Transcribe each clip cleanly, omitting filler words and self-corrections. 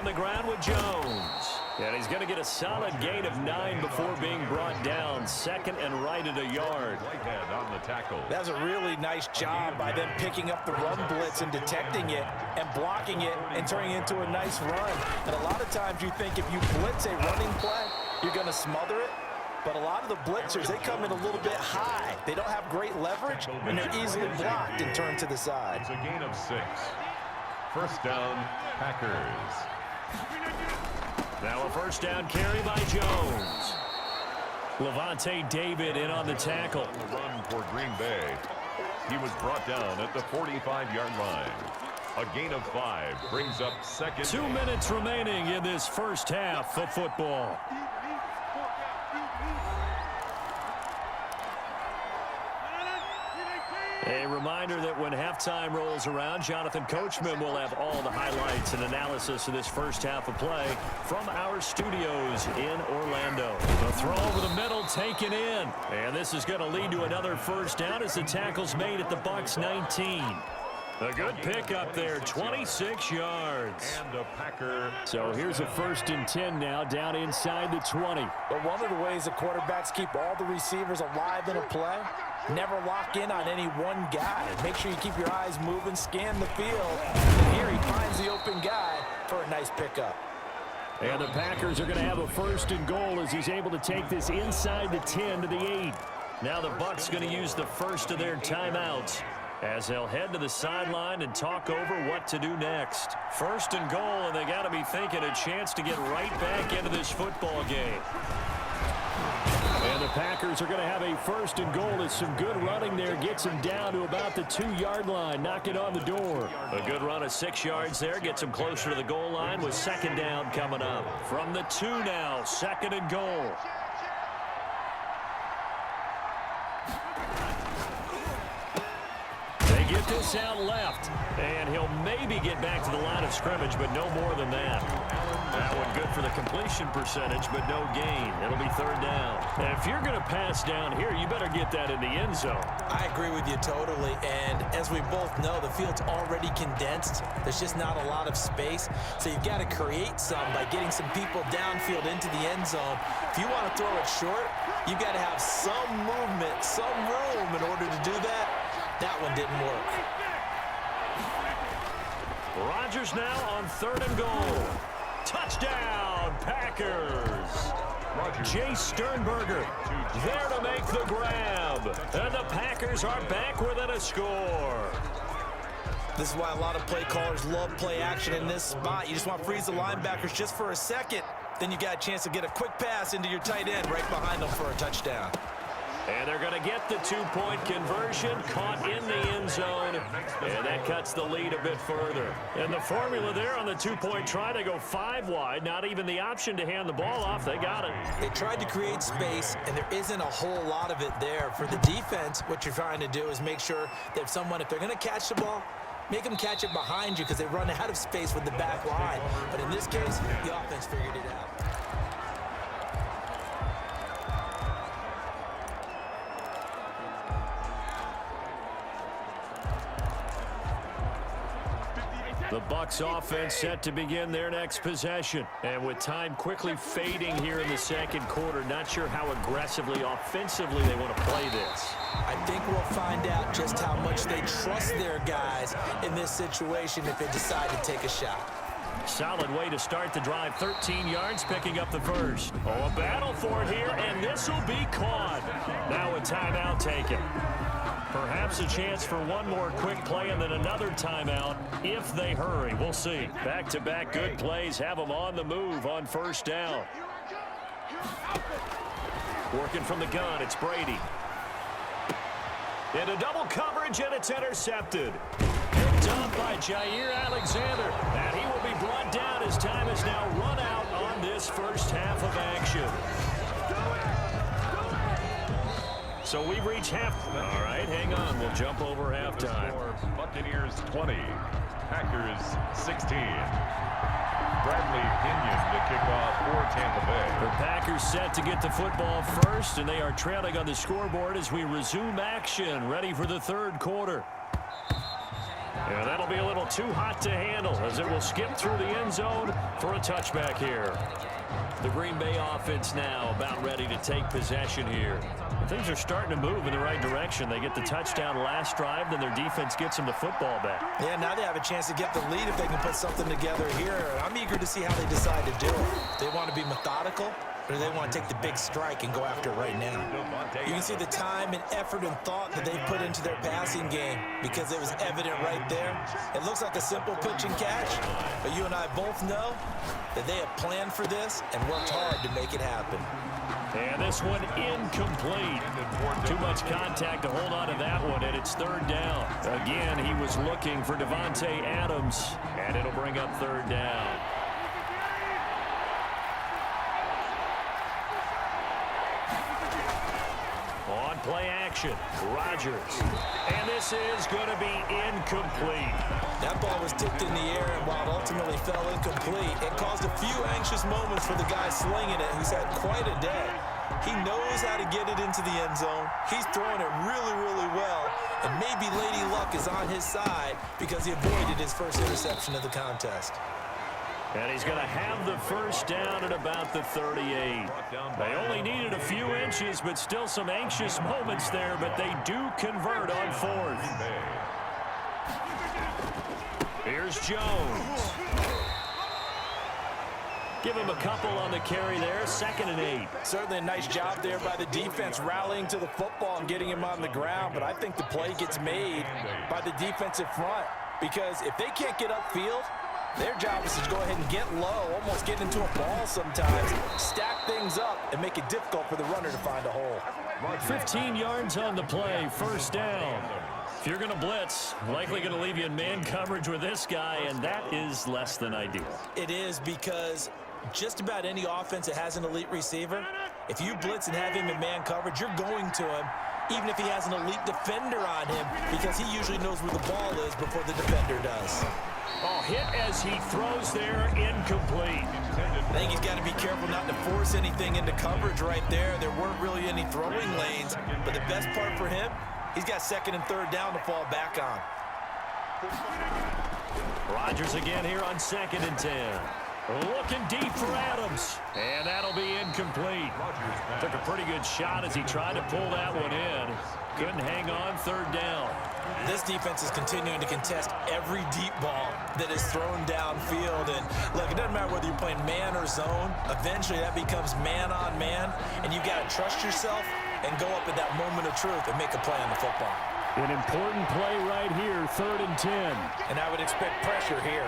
On the ground with Jones. And he's going to get a solid gain of 9 before being brought down. Second and right at a yard. On the tackle. That's a really nice job by them picking up the run blitz and detecting it and blocking it and turning it into a nice run. And a lot of times you think if you blitz a running play, you're going to smother it. But a lot of the blitzers, they come in a little bit high. They don't have great leverage, and they're easily blocked and turned to the side. It's a gain of 6. First down, Packers. Now a first down carry by Jones. Levante David in on the tackle. The run for Green Bay. He was brought down at the 45-yard line. A gain of 5 brings up second. 2 minutes remaining in this first half of football. A reminder that when halftime rolls around, Jonathan Coachman will have all the highlights and analysis of this first half of play from our studios in Orlando. The throw over the middle taken in. And this is going to lead to another first down as the tackle's made at the Bucs 19. A good pickup there, 26 yards. And a Packer. So here's a 1st and 10 now down inside the 20. But one of the ways the quarterbacks keep all the receivers alive in a play, never lock in on any one guy. Make sure you keep your eyes moving, scan the field. And here he finds the open guy for a nice pickup. And the Packers are going to have a 1st and goal as he's able to take this inside the 10 to the 8. Now the Bucs going to use the first of their timeouts as they'll head to the sideline and talk over what to do next. 1st and goal, and they got to be thinking a chance to get right back into this football game. And the Packers are going to have a 1st and goal as some good running there gets him down to about the 2-yard line, knocking on the door. A good run of 6 yards there gets him closer to the goal line with 2nd down coming up. From the 2 now, 2nd and goal. Get this out left, and he'll maybe get back to the line of scrimmage, but no more than that. That one good for the completion percentage, but no gain. It'll be 3rd down. And if you're going to pass down here, you better get that in the end zone. I agree with you totally, and as we both know, the field's already condensed. There's just not a lot of space, so you've got to create some by getting some people downfield into the end zone. If you want to throw it short, you've got to have some movement, some room in order to do that. That one didn't work. Rodgers now on 3rd and goal. Touchdown, Packers. Jay Sternberger there to make the grab. And the Packers are back within a score. This is why a lot of play callers love play action in this spot. You just want to freeze the linebackers just for a second. Then you got a chance to get a quick pass into your tight end right behind them for a touchdown. And they're going to get the 2-point conversion, caught in the end zone, and that cuts the lead a bit further. And the formula there on the 2-point try to go 5 wide, not even the option to hand the ball off. They got it. They tried to create space, and there isn't a whole lot of it there. For the defense, what you're trying to do is make sure that if they're going to catch the ball, make them catch it behind you because they run out of space with the back line. But in this case, the offense figured it out. The Bucs offense set to begin their next possession. And with time quickly fading here in the 2nd quarter, not sure how aggressively, offensively they want to play this. I think we'll find out just how much they trust their guys in this situation if they decide to take a shot. Solid way to start the drive. 13 yards, picking up the first. Oh, a battle for it here, and this will be caught. Now a timeout taken. Perhaps a chance for one more quick play and then another timeout if they hurry. We'll see. Back-to-back good plays have them on the move on 1st down. Working from the gun, it's Brady. Into double coverage, and it's intercepted. Picked up by Jair Alexander. And he will be brought down as time is now run out on this first half of action. So we've reached half. All right, hang on. We'll jump over halftime. Buccaneers 20, Packers 16. Bradley Pinion to kick off for Tampa Bay. The Packers set to get the football first, and they are trailing on the scoreboard as we resume action, ready for the 3rd quarter. And that'll be a little too hot to handle as it will skip through the end zone for a touchback here. The Green Bay offense now about ready to take possession here. Things are starting to move in the right direction. They get the touchdown last drive, then their defense gets them the football back. Yeah, now they have a chance to get the lead if they can put something together here. I'm eager to see how they decide to do it. They want to be methodical, or they want to take the big strike and go after it right now. You can see the time and effort and thought that they put into their passing game because it was evident right there. It looks like a simple pitch and catch, but you and I both know that they have planned for this and worked hard to make it happen. And this one incomplete. Too much contact to hold on to that one, and it's third down. Again, he was looking for Davante Adams, and it'll bring up third down. On play action, Rodgers. And this is going to be incomplete. That ball was tipped in the air, and while it ultimately fell incomplete, it caused a few anxious moments for the guy slinging it, who's had quite a day. He knows how to get it into the end zone. He's throwing it really, really well, and maybe Lady Luck is on his side because he avoided his first interception of the contest. And he's going to have the first down at about the 38. They only needed a few inches, but still some anxious moments there, but they do convert on fourth. Here's Jones. Give him a couple on the carry there, 2nd and 8. Certainly a nice job there by the defense rallying to the football and getting him on the ground, but I think the play gets made by the defensive front because if they can't get upfield, their job is to go ahead and get low, almost get into a ball sometimes, stack things up, and make it difficult for the runner to find a hole. 15 yards on the play, first down. If you're going to blitz, likely going to leave you in man coverage with this guy, and that is less than ideal. It is because just about any offense that has an elite receiver, if you blitz and have him in man coverage, you're going to him, even if he has an elite defender on him, because he usually knows where the ball is before the defender does. Oh, hit as he throws there, incomplete. I think he's got to be careful not to force anything into coverage right there. There weren't really any throwing lanes, but the best part for him, he's got 2nd and 3rd down to fall back on. Rodgers again here on 2nd and 10. Looking deep for Adams, and that'll be incomplete. Took a pretty good shot as he tried to pull that one in. Couldn't hang on, 3rd down. This defense is continuing to contest every deep ball that is thrown downfield. And look, it doesn't matter whether you're playing man or zone. Eventually that becomes man on man, and you've got to trust yourself and go up at that moment of truth and make a play on the football. An important play right here, 3rd and 10. And I would expect pressure here.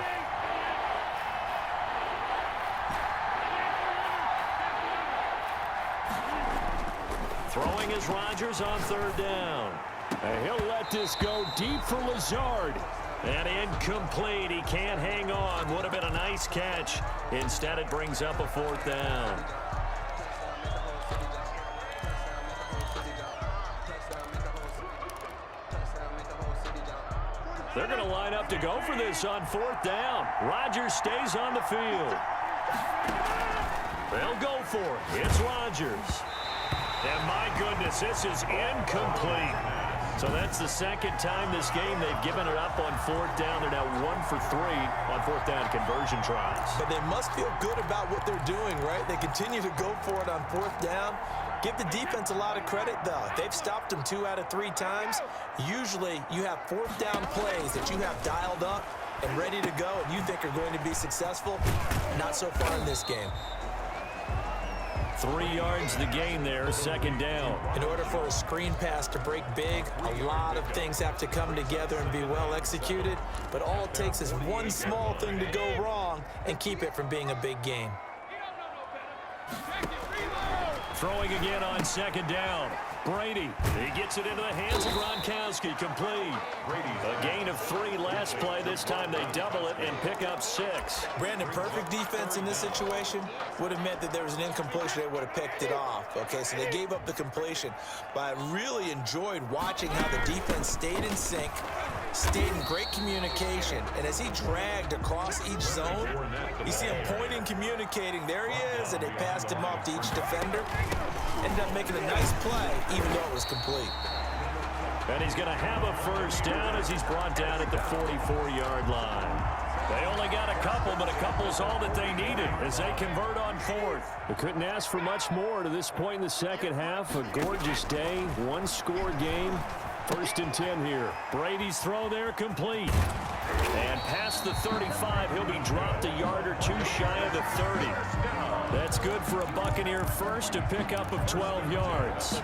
Throwing is Rodgers on 3rd down. And he'll let this go deep for Lazard. And incomplete. He can't hang on. Would have been a nice catch. Instead, it brings up a 4th down. They're going to line up to go for this on 4th down. Rodgers stays on the field. They'll go for it. It's Rodgers. And my goodness, this is incomplete. So that's the 2nd time this game they've given it up on 4th down. They're now 1 for 3 on 4th down conversion tries. But they must feel good about what they're doing, right? They continue to go for it on 4th down. Give the defense a lot of credit, though. They've stopped them 2 out of 3 times. Usually you have 4th down plays that you have dialed up and ready to go and you think are going to be successful. Not so far in this game. 3 yards the gain there, 2nd down. In order for a screen pass to break big, a lot of things have to come together and be well executed, but all it takes is one small thing to go wrong and keep it from being a big game. Throwing again on 2nd down. Brady, he gets it into the hands of Gronkowski, complete. A gain of 3 last play. This time they double it and pick up 6. Brandon, perfect defense in this situation would have meant that there was an incompletion. They would have picked it off. Okay, so they gave up the completion. But I really enjoyed watching how the defense stayed in sync, stayed in great communication. And as he dragged across each zone, you see him pointing, communicating. There he is, and they passed him off to each defender. Ended up making a nice play, even though it was complete. And he's going to have a first down as he's brought down at the 44-yard line. They only got a couple, but a couple's all that they needed as they convert on fourth. They couldn't ask for much more to this point in the second half. A gorgeous day, one-score game. 1st and 10 here. Brady's throw there complete. And past the 35, he'll be dropped a yard or two shy of the 30. That's good for a Buccaneer first, a pickup of 12 yards.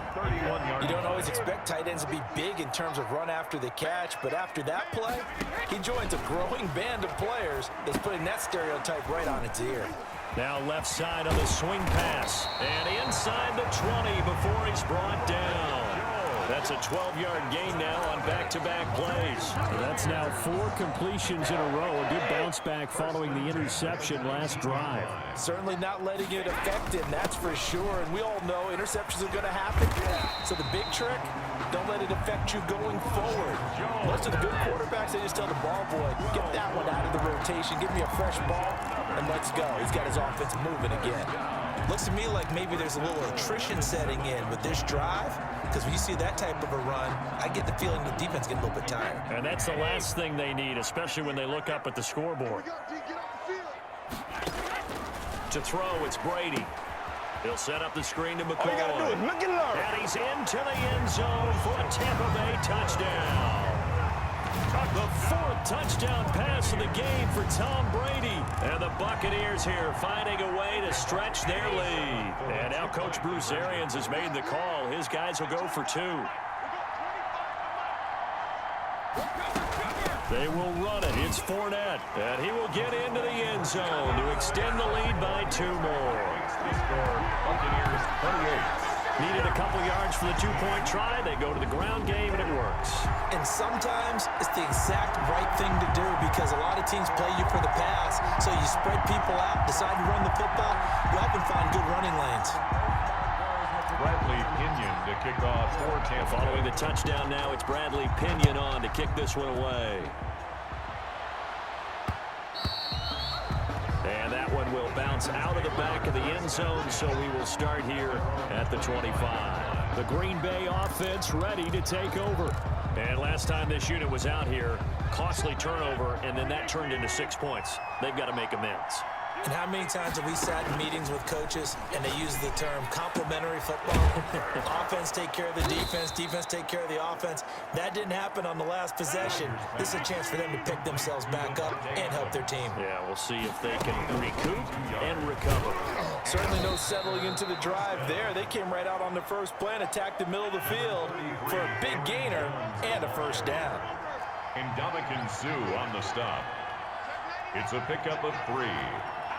You don't always expect tight ends to be big in terms of run after the catch, but after that play, he joins a growing band of players that's putting that stereotype right on its ear. Now left side on the swing pass. And inside the 20 before he's brought down. That's a 12-yard gain now on back-to-back plays. That's now 4 completions in a row. A good bounce back following the interception last drive. Certainly not letting it affect him, that's for sure. And we all know interceptions are going to happen. So the big trick, don't let it affect you going forward. Most of the good quarterbacks, they just tell the ball boy, get that one out of the rotation, give me a fresh ball, and let's go. He's got his offense moving again. Looks to me like maybe there's a little attrition setting in with this drive, because when you see that type of a run, I get the feeling the defense getting a little bit tired. And that's the last thing they need, especially when they look up at the scoreboard. To throw, it's Brady. He'll set up the screen to McCoy. And he's into the end zone for a Tampa Bay touchdown. The 4th touchdown pass of the game for Tom Brady. And the Buccaneers here finding a way to stretch their lead. And now Coach Bruce Arians has made the call. His guys will go for 2. They will run it. It's Fournette. And he will get into the end zone to extend the lead by 2 more. Buccaneers 28. Needed a couple yards for the 2-point try. They go to the ground game, and it works. And sometimes it's the exact right thing to do because a lot of teams play you for the pass. So you spread people out, decide to run the football. You often find good running lanes. Bradley Pinion to kick off for Tampa. Following the touchdown now, it's Bradley Pinion on to kick this one away. And that one will bounce out of the back of the end zone, so we will start here at the 25. The Green Bay offense ready to take over. And last time this unit was out here, costly turnover, and then that turned into 6 points. They've got to make amends. And how many times have we sat in meetings with coaches and they use the term complementary football? Offense take care of the defense, defense take care of the offense. That didn't happen on the last possession. This is a chance for them to pick themselves back up and help their team. Yeah, we'll see if they can recoup and recover. Certainly no settling into the drive there. They came right out on the first play and attacked the middle of the field for a big gainer and a first down. And Dominican Sue on the stop. It's a pickup of 3.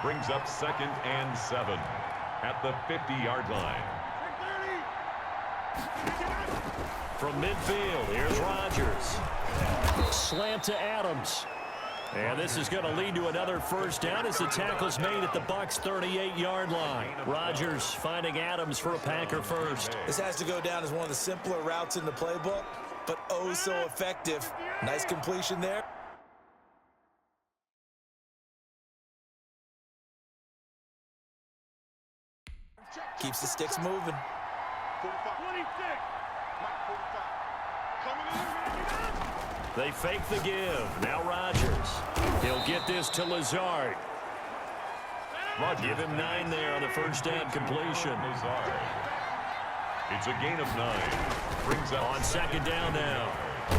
Brings up 2nd and 7 at the 50-yard line. From midfield, here's Rodgers. Slant to Adams. And this is going to lead to another first down as the tackle's made at the Bucs' 38-yard line. Rodgers finding Adams for a Packer first. This has to go down as one of the simpler routes in the playbook, but oh so effective. Nice completion there. Keeps the sticks moving. They fake the give. Now Rodgers. He'll get this to Lazard. Give him 9 there on the first down completion. It's a gain of 9. Brings up on 2nd down now.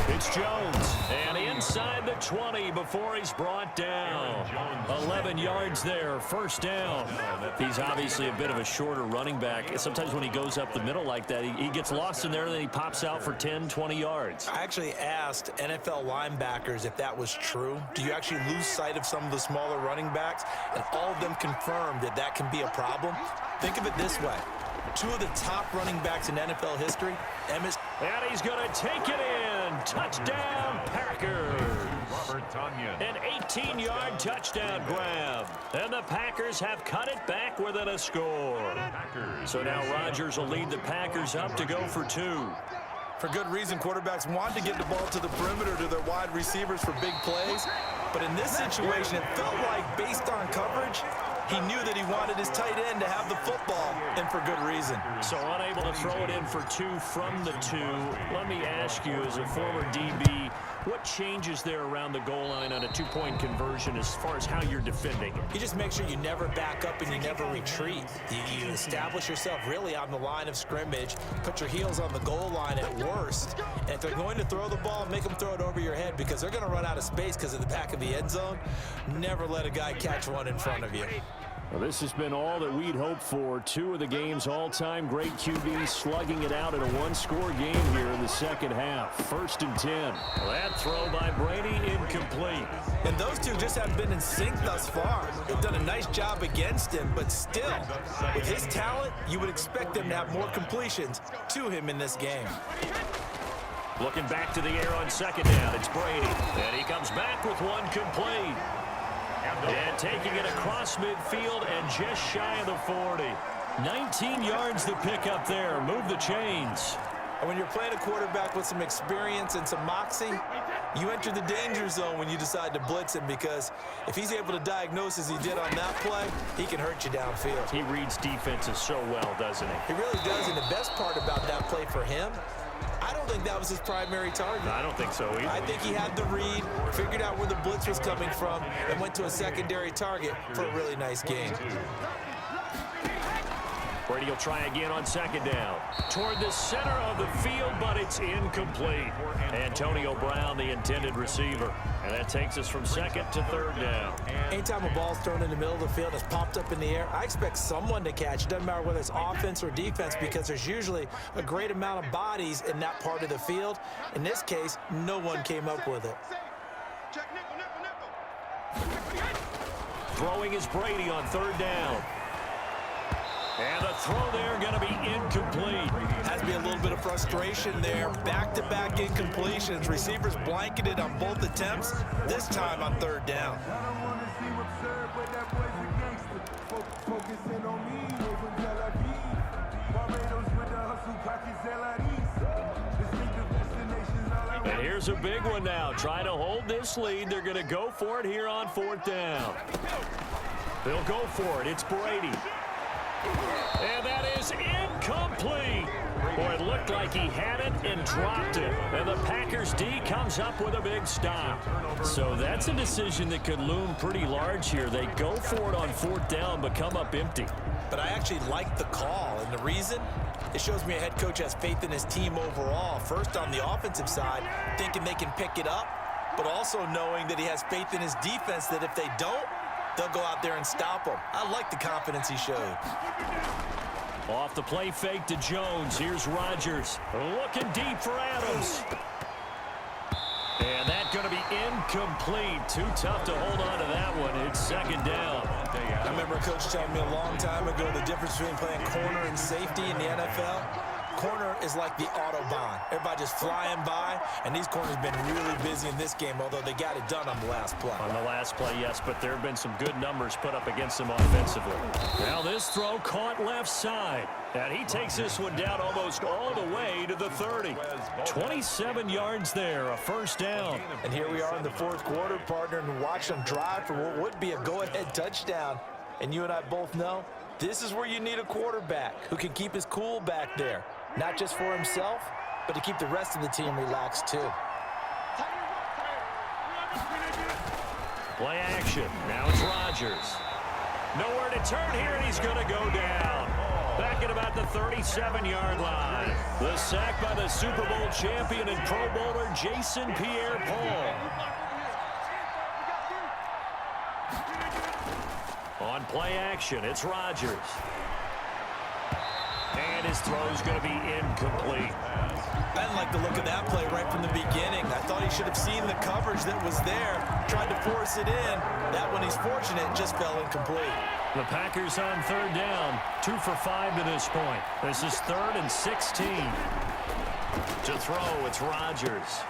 It's Jones, and inside the 20 before he's brought down. 11 yards there, first down. He's obviously a bit of a shorter running back. Sometimes when he goes up the middle like that, he gets lost in there, and then he pops out for 10, 20 yards. I actually asked NFL linebackers if that was true. Do you actually lose sight of some of the smaller running backs? And all of them confirmed that that can be a problem. Think of it this way. 2 of the top running backs in NFL history, Emmett. And he's going to take it in. Touchdown, Packers. Robert Tonyan. An 18-yard touchdown grab. And the Packers have cut it back within a score. So now Rodgers will lead the Packers up to go for 2. For good reason, quarterbacks want to get the ball to the perimeter to their wide receivers for big plays. But in this situation, it felt like, based on coverage, He knew that he wanted his tight end to have the football, and for good reason. So unable to throw it in for 2 from the 2. Let me ask you, as a former DB, what changes there around the goal line on a 2-point conversion as far as how you're defending it? You just make sure you never back up and you never retreat. You establish yourself really on the line of scrimmage, put your heels on the goal line at worst, and if they're going to throw the ball, make them throw it over your head because they're going to run out of space because of the back of the end zone. Never let a guy catch one in front of you. Well, this has been all that we'd hoped for. 2 of the game's all-time great QBs slugging it out in a 1-score game here in the second half. 1st and 10. That throw by Brady incomplete. And those two just haven't been in sync thus far. They've done a nice job against him, but still, with his talent, you would expect them to have more completions to him in this game. Looking back to the air on 2nd down, it's Brady. And he comes back with 1 complete. And taking it across midfield and just shy of the 40. 19 yards to pick up there. Move the chains. And when you're playing a quarterback with some experience and some moxie, you enter the danger zone when you decide to blitz him, because if he's able to diagnose as he did on that play, he can hurt you downfield. He reads defenses so well, doesn't he? He really does, and the best part about that play for him, I don't think that was his primary target. I don't think so either. I think he had the read, figured out where the blitz was coming from, and went to a secondary target for a really nice gain. Brady will try again on 2nd down. Toward the center of the field, but it's incomplete. Antonio Brown, the intended receiver. And that takes us from 2nd to 3rd down. Anytime a ball's thrown in the middle of the field, it's popped up in the air, I expect someone to catch. It doesn't matter whether it's offense or defense, because there's usually a great amount of bodies in that part of the field. In this case, no one came up with it. Throwing is Brady on 3rd down. And the throw there going to be incomplete. Has to be a little bit of frustration there. Back-to-back incompletions. Receivers blanketed on both attempts, this time on 3rd down. And here's a big one now. Trying to hold this lead. They're going to go for it here on 4th down. They'll go for it. It's Brady. And that is incomplete. Boy, it looked like he had it and dropped it. And the Packers D comes up with a big stop. So that's a decision that could loom pretty large here. They go for it on 4th down, but come up empty. But I actually like the call, and the reason? It shows me a head coach has faith in his team overall. First, on the offensive side, thinking they can pick it up, but also knowing that he has faith in his defense that if they don't, they'll go out there and stop him. I like the confidence he showed. Off the play fake to Jones. Here's Rodgers. Looking deep for Adams. And that's going to be incomplete. Too tough to hold on to that one. It's 2nd down. I remember a coach telling me a long time ago the difference between playing corner and safety in the NFL. Corner is like the Autobahn. Everybody just flying by, and these corners have been really busy in this game, although they got it done on the last play. On the last play, yes, but there have been some good numbers put up against them offensively. Now this throw caught left side, and he takes this one down almost all the way to the 30. 27 yards there, a 1st down. And here we are in the 4th quarter, partner, and watch them drive for what would be a go-ahead touchdown. And you and I both know this is where you need a quarterback who can keep his cool back there. Not just for himself, but to keep the rest of the team relaxed too. Play action. Now it's Rodgers. Nowhere to turn here, and he's going to go down. Back at about the 37-yard line. The sack by the Super Bowl champion and Pro Bowler Jason Pierre-Paul. On play action, it's Rodgers. And his throw's going to be incomplete. I didn't like the look of that play right from the beginning. I thought he should have seen the coverage that was there, tried to force it in. That one, he's fortunate, just fell incomplete. The Packers on 3rd down, 2 for 5 to this point. This is 3rd and 16. To throw, it's Rodgers.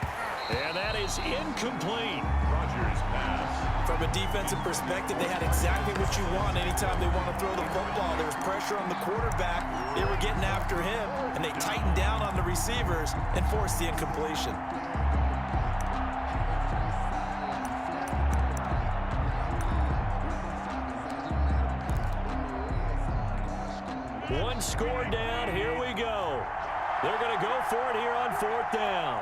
And that is incomplete. Rodgers pass. From a defensive perspective, they had exactly what you want anytime they want to throw the football. There was pressure on the quarterback. They were getting after him, and they tightened down on the receivers and forced the incompletion. One score down. Here we go. They're going to go for it here on 4th down.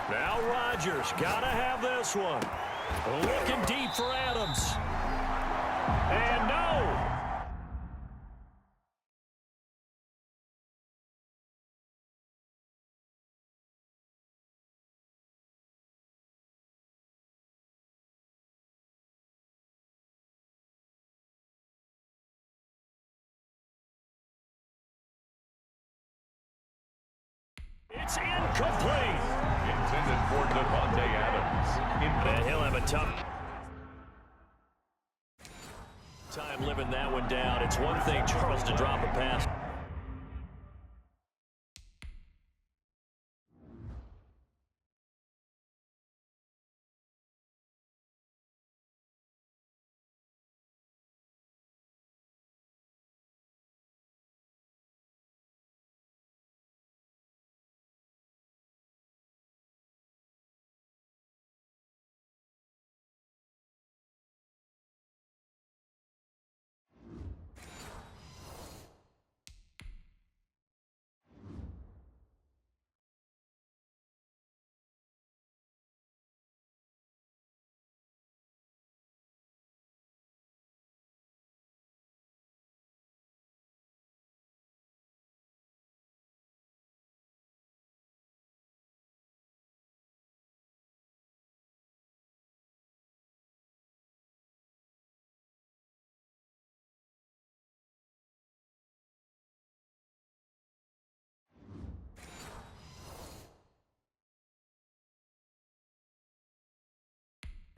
Now Rodgers got to have this one. Looking deep for Adams. And no. It's incomplete. Intended for Devontae Adams. And he'll have a tough time living that one down. It's one thing, Charles, to drop a pass.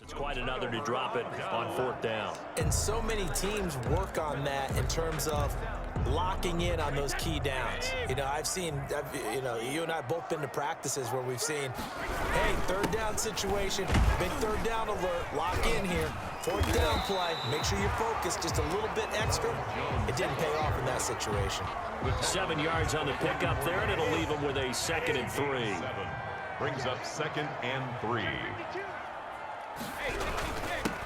It's quite another to drop it on 4th down. And so many teams work on that in terms of locking in on those key downs. You know, you and I both been to practices where we've seen, hey, 3rd down situation, big 3rd down alert, lock in here, 4th down play, make sure you're focused just a little bit extra. It didn't pay off in that situation. 7 yards on the pickup there, and it'll leave them with a 2nd and 3. Brings up 2nd and 3.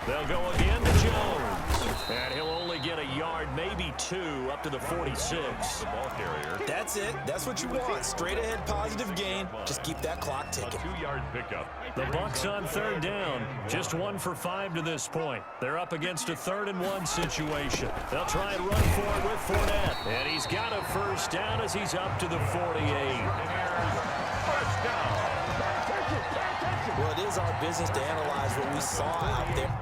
They'll go again to Jones. And he'll only get a yard, maybe 2, up to the 46. The ball carrier. That's it. That's what you want. Straight ahead, positive gain. Just keep that clock ticking. A 2-yard pickup. The Bucs on 3rd down. Just 1 for 5 to this point. They're up against a 3rd and 1 situation. They'll try and run for it with Fournette. And he's got a 1st down as he's up to the 48. First down. Well, it is our business to analyze what we saw out there.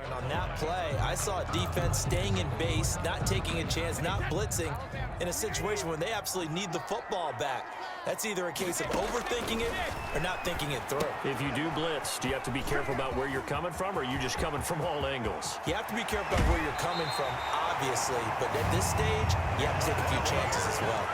And on that play, I saw defense staying in base, not taking a chance, not blitzing in a situation when they absolutely need the football back. That's either a case of overthinking it or not thinking it through. If you do blitz, do you have to be careful about where you're coming from, or are you just coming from all angles? You have to be careful about where you're coming from, obviously, but at this stage, you have to take a few chances as well.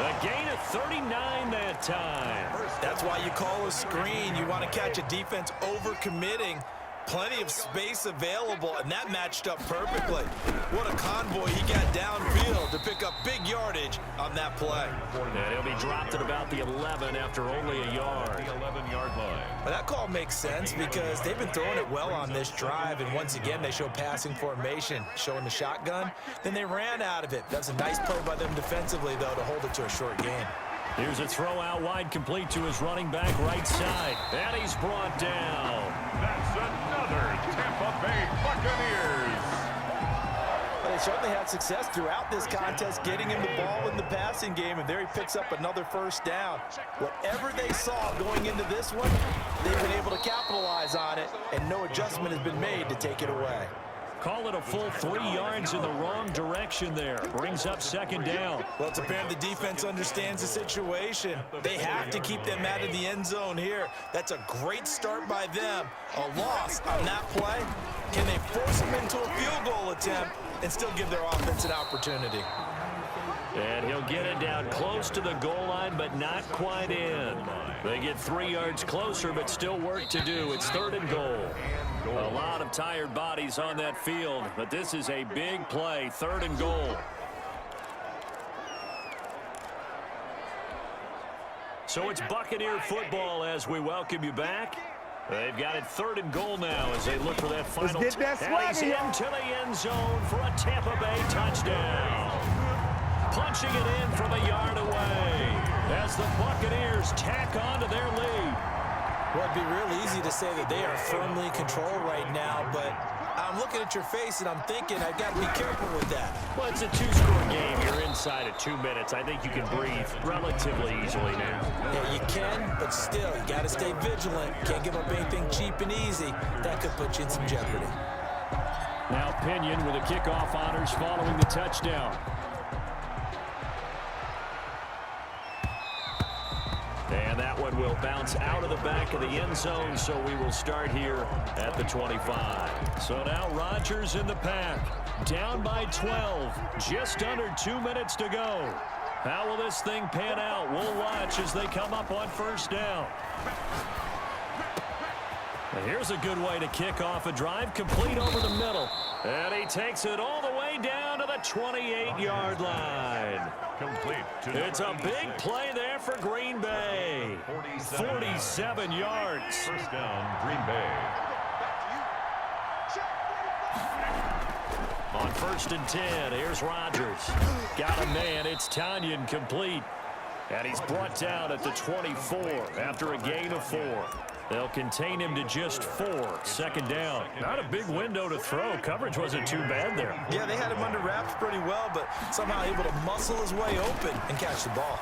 A gain of 39 that time. That's why you call a screen. You want to catch a defense overcommitting. Plenty of space available, and that matched up perfectly. What a convoy he got downfield to pick up big yardage on that play. And he'll be dropped at about the 11 after only a yard. The 11-yard line. Well, that call makes sense because they've been throwing it well on this drive, and once again, they show passing formation, showing the shotgun. Then they ran out of it. That's a nice play by them defensively, though, to hold it to a short gain. Here's a throw out wide, complete to his running back right side. And he's brought down. That's another Tampa Bay Buccaneers. Well, they certainly had success throughout this contest, getting him the ball in the passing game, and there he picks up another 1st down. Whatever they saw going into this one, they've been able to capitalize on it, and no adjustment has been made to take it away. Call it a full 3 yards in the wrong direction there. Brings up second down. Well, it's apparent the defense understands the situation. They have to keep them out of the end zone here. That's a great start by them. A loss on that play. Can they force them into a field goal attempt and still give their offense an opportunity? And he'll get it down close to the goal line, but not quite in. They get 3 yards closer, but still work to do. It's 3rd and goal. A lot of tired bodies on that field, but this is a big play. 3rd and goal. So it's Buccaneer football as we welcome you back. They've got it 3rd and goal now as they look for that final. And he's into the end zone for a Tampa Bay touchdown. Punching it in from a yard away as the Buccaneers tack on to their lead. Well, it'd be real easy to say that they are firmly in control right now, but I'm looking at your face and I'm thinking I've got to be careful with that. Well, it's a 2-score game. You're inside of 2 minutes. I think you can breathe relatively easily now. Yeah, you can, but still, you got to stay vigilant. Can't give up anything cheap and easy. That could put you in some jeopardy. Now Pinion with the kickoff honors following the touchdown. And that one will bounce out of the back of the end zone, so we will start here at the 25. So now Rodgers in the pack, down by 12, just under 2 minutes to go. How will this thing pan out? We'll watch as they come up on 1st down. And here's a good way to kick off a drive, complete over the middle. And he takes it all the way down to the 28-yard line. Complete. It's a big play there for Green Bay. 47 yards. 1st down, Green Bay. On 1st and 10, here's Rodgers. Got a man. It's Tanyan complete. And he's brought down at the 24 after a gain of 4. They'll contain him to just 4. 2nd down. Not a big window to throw. Coverage wasn't too bad there. Yeah, they had him under wraps pretty well, but somehow able to muscle his way open and catch the ball.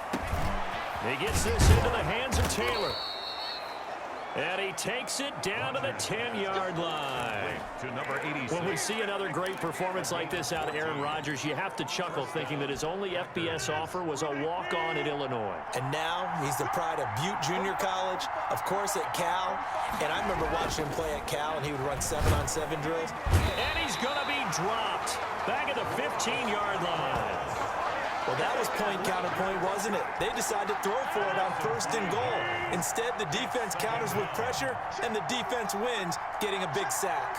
He gets this into the hands of Taylor. And he takes it down to the 10-yard line. To number 86. When we see another great performance like this out of Aaron Rodgers, you have to chuckle thinking that his only FBS offer was a walk-on at Illinois. And now he's the pride of Butte Junior College, of course at Cal. And I remember watching him play at Cal, and he would run 7-on-7 drills. And he's going to be dropped back at the 15-yard line. Well, that was point counterpoint, wasn't it? They decided to throw for it on 1st and goal. Instead, the defense counters with pressure, and the defense wins, getting a big sack.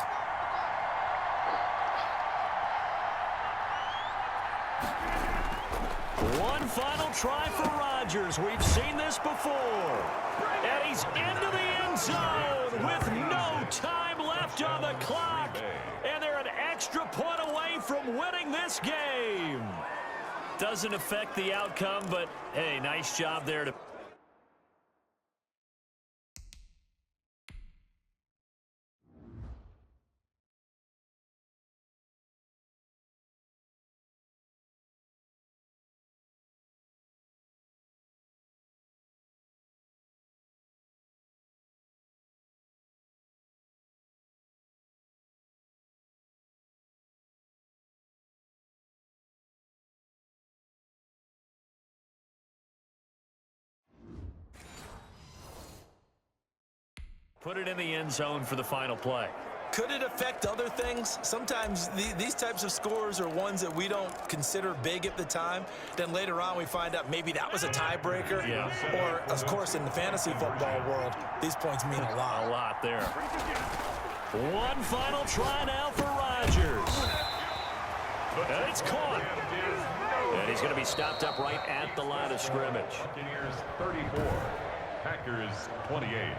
One final try for Rodgers. We've seen this before. And he's into the end zone with no time left on the clock. And they're an extra point away from winning this game. Doesn't affect the outcome, but, hey, nice job there to... Put it in the end zone for the final play. Could it affect other things? Sometimes these types of scores are ones that we don't consider big at the time. Then later on we find out maybe that was a tiebreaker. Yeah. Or, of course, in the fantasy football world, these points mean a lot. A lot there. One final try now for Rodgers. And it's caught. And he's going to be stopped up right at the line of scrimmage. Buccaneers 34, Packers 28.